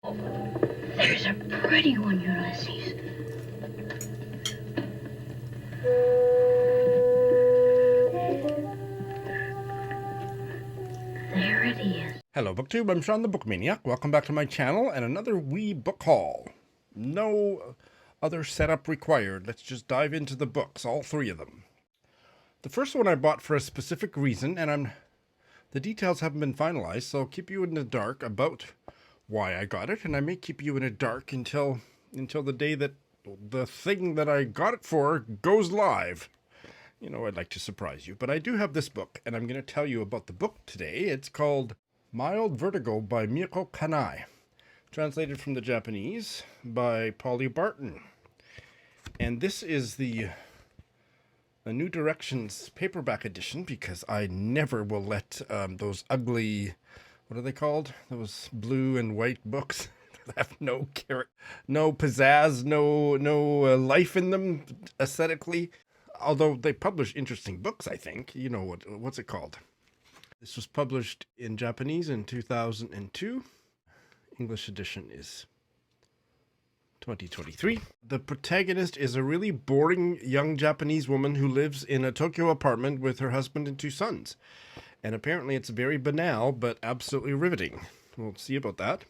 There's a pretty one, Ulysses. There it is. Hello BookTube, I'm Sean the Book Maniac. Welcome back to my channel and another wee book haul. No other setup required. Let's just dive into the books, all three of them. The first one I bought for a specific reason, and the details haven't been finalized, so I'll keep you in the dark about why I got it, and I may keep you in the dark until the day that the thing that I got it for goes live. You know, I'd like to surprise you, but I do have this book, and I'm going to tell you about the book today. It's called Mild Vertigo by Mieko Kanai, translated from the Japanese by Barton. And this is the New Directions paperback edition, because I never will let those ugly, what are they called? Those blue and white books that have no character, no pizzazz, no life in them aesthetically. Although they publish interesting books, I think. You know, what's it called? This was published in Japanese in 2002. English edition is 2023. The protagonist is a really boring young Japanese woman who lives in a Tokyo apartment with her husband and two sons. And apparently it's very banal, but absolutely riveting. We'll see about that.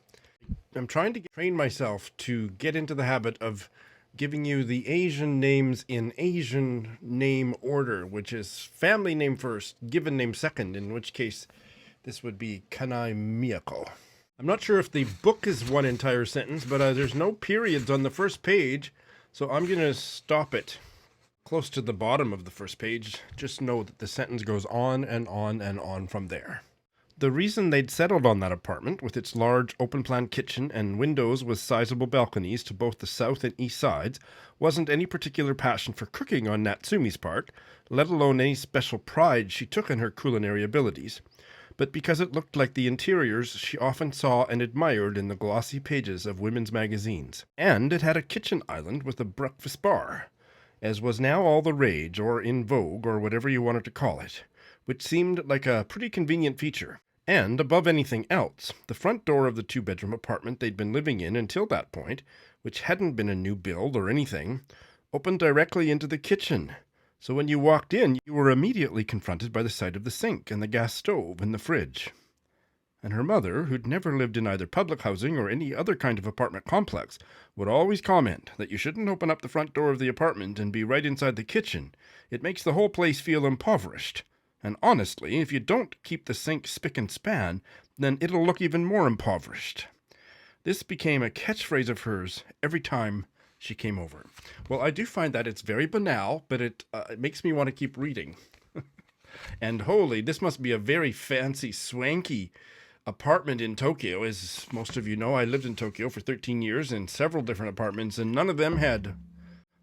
I'm trying to train myself to get into the habit of giving you the Asian names in Asian name order, which is family name first, given name second, in which case this would be Kanai Mieko. I'm not sure if the book is one entire sentence, but there's no periods on the first page, so I'm going to stop it close to the bottom of the first page. Just know that the sentence goes on and on and on from there. The reason they'd settled on that apartment, with its large open-plan kitchen and windows with sizable balconies to both the south and east sides, wasn't any particular passion for cooking on Natsumi's part, let alone any special pride she took in her culinary abilities, but because it looked like the interiors she often saw and admired in the glossy pages of women's magazines. And it had a kitchen island with a breakfast bar, as was now all the rage, or in vogue, or whatever you wanted to call it, which seemed like a pretty convenient feature. And, above anything else, the front door of the two-bedroom apartment they'd been living in until that point, which hadn't been a new build or anything, opened directly into the kitchen. So when you walked in, you were immediately confronted by the sight of the sink and the gas stove and the fridge. And her mother, who'd never lived in either public housing or any other kind of apartment complex, would always comment that you shouldn't open up the front door of the apartment and be right inside the kitchen. It makes the whole place feel impoverished. And honestly, if you don't keep the sink spick and span, then it'll look even more impoverished. This became a catchphrase of hers every time she came over. Well, I do find that it's very banal, but it makes me want to keep reading. And holy, this must be a very fancy, swanky apartment in Tokyo. As most of you know, I lived in Tokyo for 13 years in several different apartments, and none of them had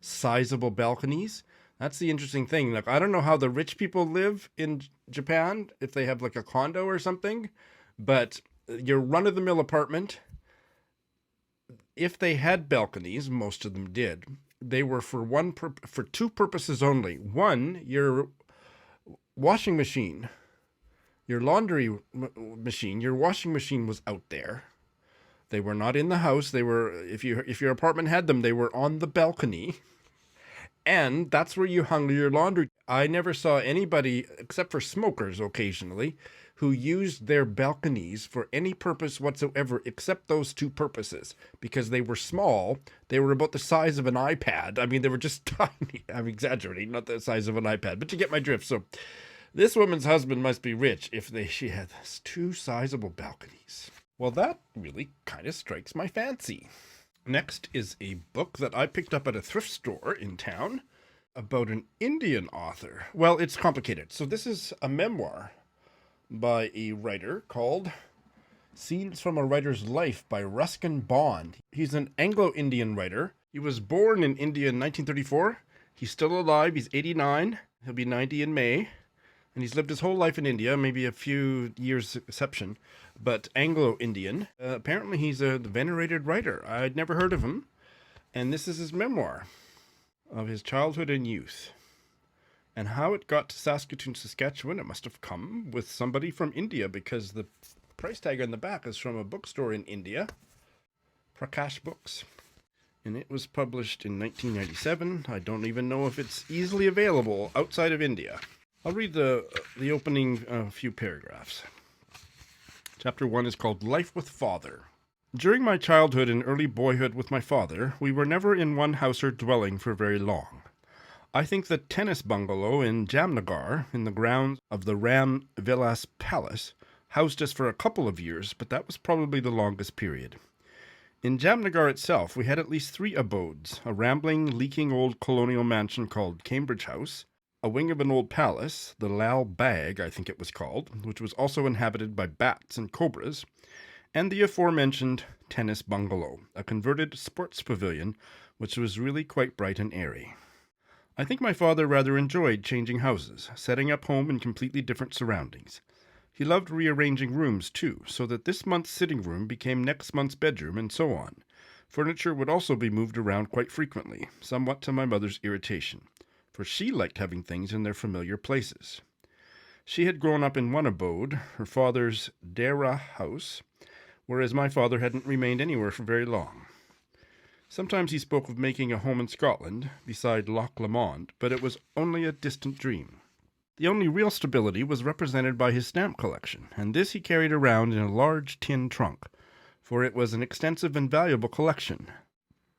sizable balconies. That's the interesting thing. Like, I don't know how the rich people live in Japan, if they have like a condo or something, but your run-of-the-mill apartment, if they had balconies, most of them did, they were for two purposes only. One, your washing machine, your laundry machine, your washing machine was out there. They were not in the house. They were, if your apartment had them, they were on the balcony. And that's where you hung your laundry. I never saw anybody, except for smokers occasionally, who used their balconies for any purpose whatsoever except those two purposes. Because they were small. They were about the size of an iPad. I mean, they were just tiny. I'm exaggerating, not the size of an iPad. But you get my drift. So this woman's husband must be rich if she had two sizable balconies. Well, that really kind of strikes my fancy. Next is a book that I picked up at a thrift store in town about an Indian author. Well, it's complicated. So this is a memoir by a writer called Scenes from a Writer's Life by Ruskin Bond. He's an Anglo-Indian writer. He was born in India in 1934. He's still alive. He's 89. He'll be 90 in May. And he's lived his whole life in India, maybe a few years exception, but Anglo-Indian. Apparently he's a venerated writer. I'd never heard of him. And this is his memoir of his childhood and youth. And how it got to Saskatoon, Saskatchewan. It must have come with somebody from India, because the price tag on the back is from a bookstore in India. Prakash Books. And it was published in 1997. I don't even know if it's easily available outside of India. I'll read the opening few paragraphs. Chapter 1 is called Life with Father. During my childhood and early boyhood with my father, we were never in one house or dwelling for very long. I think the tennis bungalow in Jamnagar, in the grounds of the Ram Vilas Palace, housed us for a couple of years, but that was probably the longest period. In Jamnagar itself, we had at least 3 abodes, a rambling, leaking old colonial mansion called Cambridge House, a wing of an old palace, the Lal Bag, I think it was called, which was also inhabited by bats and cobras, and the aforementioned tennis bungalow, a converted sports pavilion, which was really quite bright and airy. I think my father rather enjoyed changing houses, setting up home in completely different surroundings. He loved rearranging rooms, too, so that this month's sitting room became next month's bedroom, and so on. Furniture would also be moved around quite frequently, somewhat to my mother's irritation, for she liked having things in their familiar places. She had grown up in one abode, her father's Dera house, whereas my father hadn't remained anywhere for very long. Sometimes he spoke of making a home in Scotland, beside Loch Lomond, but it was only a distant dream. The only real stability was represented by his stamp collection, and this he carried around in a large tin trunk, for it was an extensive and valuable collection.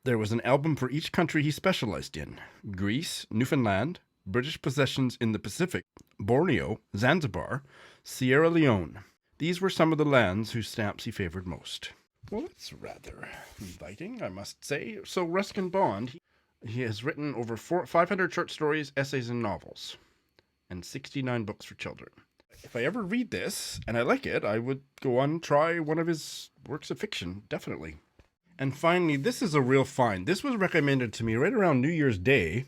There was an album for each country he specialized in: Greece, Newfoundland, British possessions in the Pacific, Borneo, Zanzibar, Sierra Leone. These were some of the lands whose stamps he favored most. Well, that's rather inviting, I must say. So Ruskin Bond, he has written over 500 short stories, essays, and novels, and 69 books for children. If I ever read this, and I like it, I would go on and try one of his works of fiction, definitely. And finally, this is a real find. This was recommended to me right around New Year's Day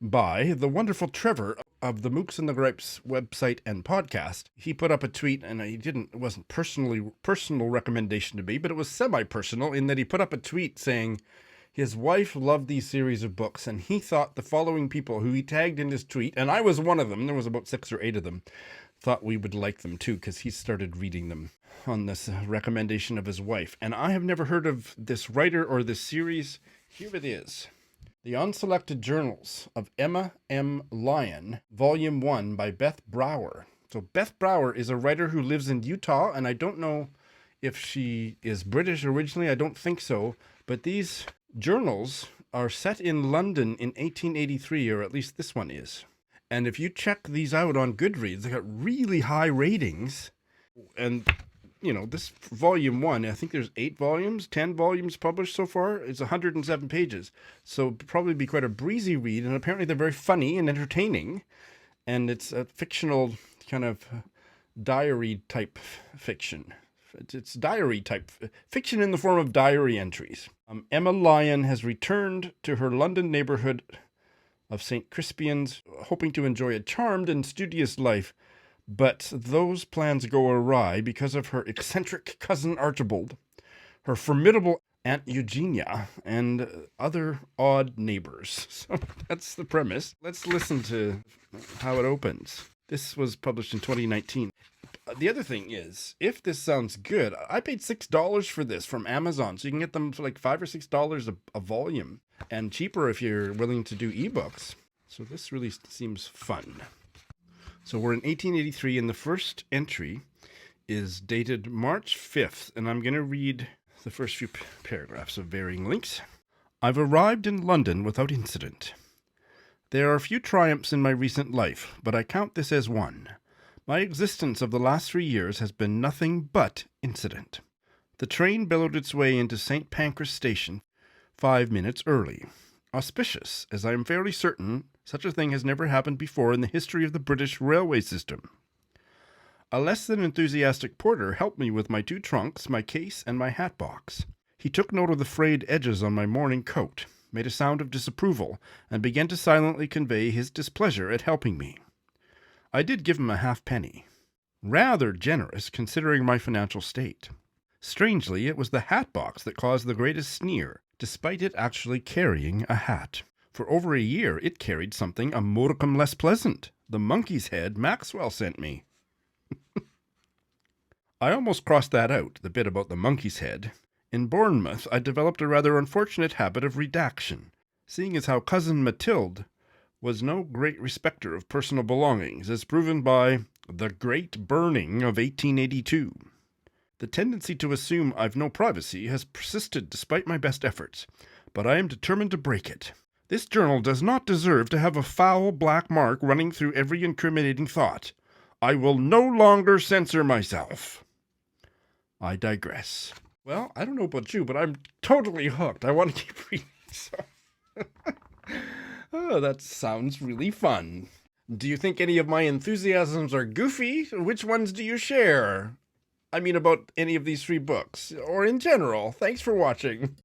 by the wonderful Trevor of the Mooks and the Gripes website and podcast. He put up a tweet, and it wasn't personal recommendation to me, but it was semi-personal in that he put up a tweet saying his wife loved these series of books, and he thought the following people who he tagged in his tweet, and I was one of them, there was about 6 or 8 of them, thought we would like them too, because he started reading them on this recommendation of his wife. And I have never heard of this writer or this series. Here it is. The Unselected Journals of Emma M. Lyon, Volume 1 by Beth Brower. So Beth Brower is a writer who lives in Utah, and I don't know if she is British originally. I don't think so. But these journals are set in London in 1883, or at least this one is. And if you check these out on Goodreads, they got really high ratings. And this volume 1, I think there's 8 volumes, 10 volumes published so far. It's 107 pages. So it'll probably be quite a breezy read. And apparently they're very funny and entertaining. And it's a fictional kind of diary type fiction. It's diary type fiction in the form of diary entries. Emma Lyon has returned to her London neighborhood of St. Crispian's, hoping to enjoy a charmed and studious life. But those plans go awry because of her eccentric cousin Archibald, her formidable Aunt Eugenia, and other odd neighbors. So that's the premise. Let's listen to how it opens. This was published in 2019. The other thing is, if this sounds good, I paid $6 for this from Amazon, so you can get them for like $5 or $6 a volume, and cheaper if you're willing to do ebooks. So this really seems fun. So we're in 1883, and the first entry is dated March 5th, and I'm going to read the first few paragraphs of varying lengths. I've arrived in London without incident. There are few triumphs in my recent life, but I count this as one. My existence of the last 3 years has been nothing but incident. The train bellowed its way into St. Pancras Station 5 minutes early. Auspicious, as I am fairly certain such a thing has never happened before in the history of the British railway system. A less than enthusiastic porter helped me with my 2 trunks, my case, and my hat box. He took note of the frayed edges on my morning coat, made a sound of disapproval, and began to silently convey his displeasure at helping me. I did give him a halfpenny. Rather generous, considering my financial state. Strangely, it was the hat box that caused the greatest sneer, despite it actually carrying a hat. For over a year, it carried something a modicum less pleasant, the monkey's head Maxwell sent me. I almost crossed that out, the bit about the monkey's head, In Bournemouth, I developed a rather unfortunate habit of redaction, seeing as how Cousin Mathilde was no great respecter of personal belongings, as proven by the Great Burning of 1882. The tendency to assume I've no privacy has persisted despite my best efforts, but I am determined to break it. This journal does not deserve to have a foul black mark running through every incriminating thought. I will no longer censor myself. I digress. Well, I don't know about you, but I'm totally hooked. I want to keep reading. So. Oh, that sounds really fun. Do you think any of my enthusiasms are goofy? Which ones do you share? I mean, about any of these 3 books, or in general. Thanks for watching.